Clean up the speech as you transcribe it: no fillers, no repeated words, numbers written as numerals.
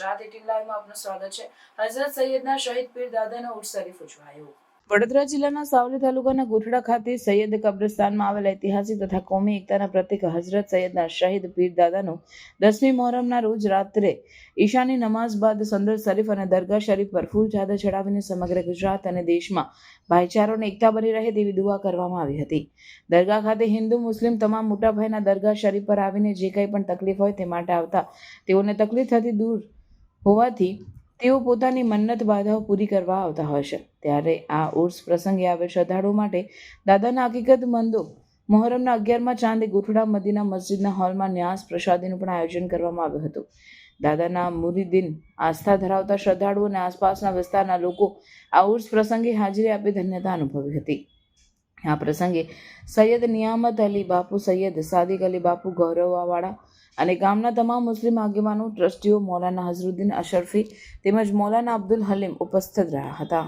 ગુજરાત 18 લાઈવમાં આપનું સ્વાગત છે। હઝરત સૈયદના શહીદ પીર દાદાનો ઉર્સ શરીફ ઉજવાયો। વડોદરા જિલ્લાના સાવલી તાલુકાના ગોઠડા ખાતે સૈયદ કબ્રસ્તાનમાં આવેલા ઐતિહાસિક તથા કોમી એકતાના પ્રતીક હઝરત સૈયદના શહીદ પીર દાદાનો 10મી મોહરમના રોજ રાત્રે ઈશાની નમાઝ બાદ સંદર શરીફ અને દરગાહ શરીફ પર ફૂલ ચાદર ચડાવીને સમગ્ર ગુજરાત અને દેશમાં ભાઈચારો અને એકતા બની રહે તેવી દુઆ કરવામાં આવી હતી। દરગાહ ખાતે હિન્દુ મુસ્લિમ તમામ મોટાભાઈના દરગાહ શરીફ પર આવીને જે કંઈ પણ તકલીફ હોય તે માટે આવતા તેઓને તકલીફ થતી દૂર હોવાથી તેઓ પોતાની મન્નત બાધાઓ પૂરી કરવા આવતા હોય છે। ત્યારે આ ઉર્સ પ્રસંગે આવેલ શ્રદ્ધાળુઓ માટે દાદાના હકીકતમંદો મોહરમના 11મા ચાંદે ગોઠડા મદીના મસ્જિદના હોલમાં ન્યાસ પ્રસાદીનું પણ આયોજન કરવામાં આવ્યું હતું। દાદાના મુરીદીન આસ્થા ધરાવતા શ્રદ્ધાળુઓ અને આસપાસના વિસ્તારના લોકો આ ઉર્સ પ્રસંગે હાજરી આપી ધન્યતા અનુભવી હતી। આ પ્રસંગે સૈયદ નિયામત અલી બાપુ, સૈયદ સાદિક અલી બાપુ ગૌરવાવાળા અને ગામના તમામ મુસ્લિમ આગેવાનો, ટ્રસ્ટીઓ, મૌલાના હઝરુદ્દીન અશરફી તેમજ મૌલાના અબ્દુલ હલીમ ઉપસ્થિત રહ્યા હતા।